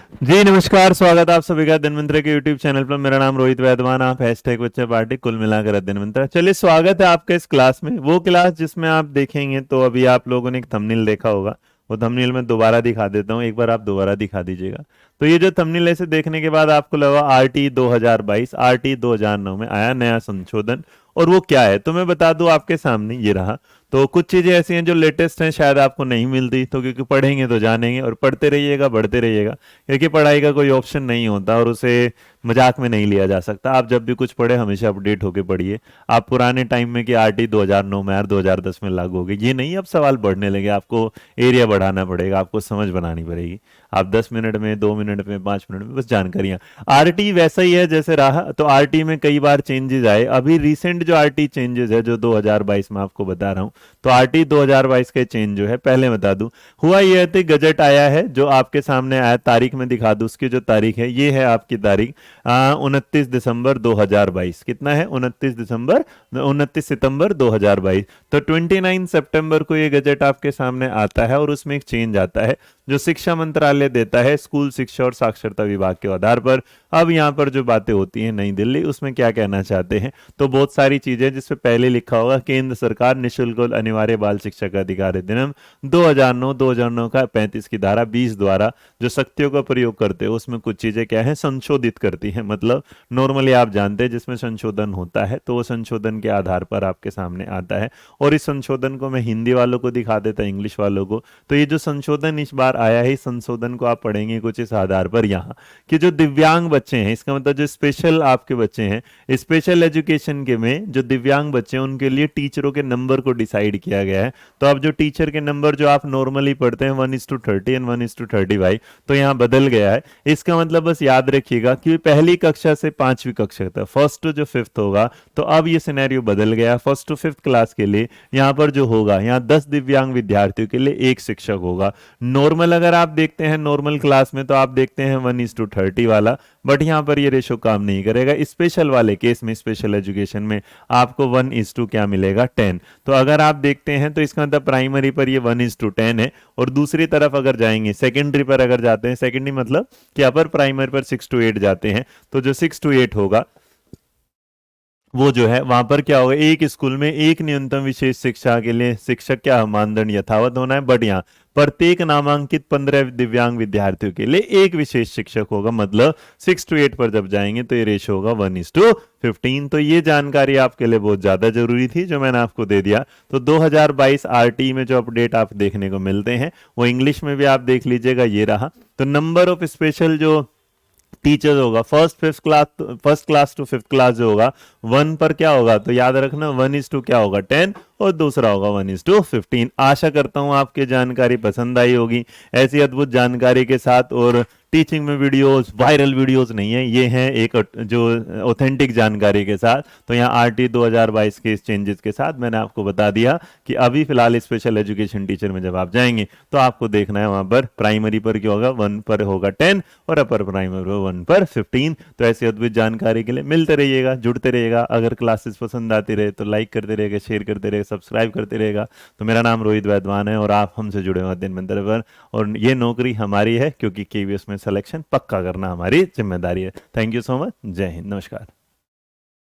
जी नमस्कार, स्वागत है आप सभी का धन्वंतरि के यूट्यूब चैनल पर। मेरा नाम रोहित वैद्यवान, आप हैशटैग बच्चे पार्टी कुल मिलाकर धन्वंतरि। चलिए, स्वागत है आपका इस क्लास में, वो क्लास जिसमें आप देखेंगे तो अभी आप लोगों ने एक थंबनेल देखा होगा। वो थंबनेल मैं दोबारा दिखा देता हूँ, एक बार आप दोबारा दिखा दीजिएगा। तो ये जो थंबनेल ऐसे देखने के बाद आपको लगा आरटी 2022, आरटी 2009 में आया नया संशोधन, और वो क्या है तो मैं बता दूं आपके सामने, ये रहा। तो कुछ चीजें ऐसी हैं जो लेटेस्ट हैं, शायद आपको नहीं मिलती, तो क्योंकि पढ़ेंगे तो जानेंगे, और पढ़ते रहिएगा, बढ़ते रहिएगा, क्योंकि पढ़ाई का कोई ऑप्शन नहीं होता और उसे मजाक में नहीं लिया जा सकता। आप जब भी कुछ पढ़े हमेशा अपडेट होके पढ़िए। आप पुराने टाइम में कि आरटी 2009 में यार 2010 में लागू हो गई, ये नहीं। अब सवाल बढ़ने लगे, आपको एरिया बढ़ाना पड़ेगा, आपको समझ बनानी पड़ेगी। आप 10 मिनट में, 2 मिनट में, 5 मिनट में बस जानकारियां। आरटी वैसा ही है जैसे रहा, तो आरटी में कई बार चेंजेस आए। अभी रिसेंट जो आरटी चेंजेस है जो 2022 में आपको बता रहा हूं, तो आरटी 2022 के चेंज जो है, पहले बता दूं, हुआ यह है गजट आया है जो आपके सामने आया। तारीख में दिखा दूं, उसकी जो तारीख है ये है आपकी तारीख 29 दिसंबर 2022। कितना है? 29 सितंबर 2022। तो 29 सितंबर को ये गजट आपके सामने आता है और उसमें एक चेंज आता है जो शिक्षा मंत्रालय देता है स्कूल शिक्षा और साक्षरता विभाग के आधार पर। अब यहाँ पर जो बातें होती हैं नई दिल्ली, उसमें क्या कहना चाहते हैं, तो बहुत सारी चीजें, जिसपे पहले लिखा होगा केंद्र सरकार निःशुल्क और अनिवार्य बाल शिक्षा का अधिकार अधिनियम 2009 का 35 की धारा 20 द्वारा जो शक्तियों का प्रयोग करते हैं, उसमें कुछ चीजें क्या है, संशोधित करती है। मतलब नॉर्मली आप जानते हैं जिसमें संशोधन होता है, तो वो संशोधन के आधार पर आपके सामने आता है। और इस संशोधन को मैं हिंदी वालों को दिखा देता, इंग्लिश वालों को। तो ये जो संशोधन इस बार आया है, इस संशोधन को आप पढ़ेंगे कुछ इस आधार पर यहाँ, कि जो दिव्यांग बच्चे हैं, इसका मतलब जो स्पेशल आपके बच्चे हैं, स्पेशल एजुकेशन के में जो दिव्यांग बच्चे हैं, उनके लिए टीचरों के नंबर को डिसाइड किया गया है। तो अब जो टीचर के नंबर जो आप नॉर्मली पढ़ते हैं 1:30 एंड 1:35, तो यहाँ बदल गया है। इसका मतलब बस याद रखिएगा कि पहली कक्षा से 5वीं कक्षा तक, फर्स्ट टू जो फिफ्थ होगा, तो अब ये सिनेरियो बदल गया। फर्स्ट टू फिफ्थ क्लास के लिए यहाँ पर जो होगा, यहाँ 10 दिव्यांग विद्यार्थियों के लिए एक शिक्षक होगा। नॉर्मल अगर आप देखते हैं नॉर्मल क्लास में, तो आप देखते हैं 1:30 वाला, बट यहाँ पर ये रेशो काम नहीं करेगा। स्पेशल वाले केस में, स्पेशल एजुकेशन में, आपको 1:2 क्या मिलेगा, 10। तो अगर आप देखते हैं तो इसका मतलब प्राइमरी पर ये 1:10 है, और दूसरी तरफ अगर जाएंगे सेकेंडरी पर, अगर जाते हैं सेकेंडरी मतलब कि अपर प्राइमरी पर 6 to 8 जाते हैं, तो जो 6 to 8 होगा वो जो है वहां पर क्या होगा, एक स्कूल में एक न्यूनतम विशेष शिक्षा के लिए शिक्षक क्या मानदंड यथावत होना है, बट यहाँ प्रत्येक नामांकित 15 दिव्यांग विद्यार्थियों के लिए एक विशेष शिक्षक होगा। मतलब 6 to 8 पर जब जाएंगे तो ये रेशो होगा 1:15। तो ये जानकारी आपके लिए बहुत ज्यादा जरूरी थी जो मैंने आपको दे दिया। तो 2022 आरटी में जो अपडेट आप देखने को मिलते हैं वो इंग्लिश में भी आप देख लीजिएगा, ये रहा। तो नंबर ऑफ स्पेशल जो टीचर होगा, first class to fifth class जो होगा, 1 पर क्या होगा, तो याद रखना 1:2 क्या होगा, 10, और दूसरा होगा 1:15। आशा करता हूं आपकी जानकारी पसंद आई होगी। ऐसी अद्भुत जानकारी के साथ, और टीचिंग में वीडियोस, वायरल वीडियोस नहीं है, ये हैं एक जो ऑथेंटिक जानकारी के साथ। तो यहाँ आरटी 2022 के इस चेंजेस के साथ मैंने आपको बता दिया कि अभी फिलहाल स्पेशल एजुकेशन टीचर में जब आप जाएंगे तो आपको देखना है, वहां पर प्राइमरी पर क्या होगा, 1 पर होगा 10, और अपर प्राइमरी पर 1 पर 15। तो ऐसी अद्भुत जानकारी के लिए मिलते रहिएगा, जुड़ते रहिएगा। अगर क्लासेस पसंद आती रहे तो लाइक करते रहेगा, शेयर करते रहेगा, सब्सक्राइब करते रहेगा। तो मेरा नाम रोहित वैद्यवान है और आप हमसे जुड़े हुए दिन मंत्र पर, और ये नौकरी हमारी है क्योंकि केवीएस में सिलेक्शन पक्का करना हमारी जिम्मेदारी है। Thank you so much. जय हिंद, नमस्कार।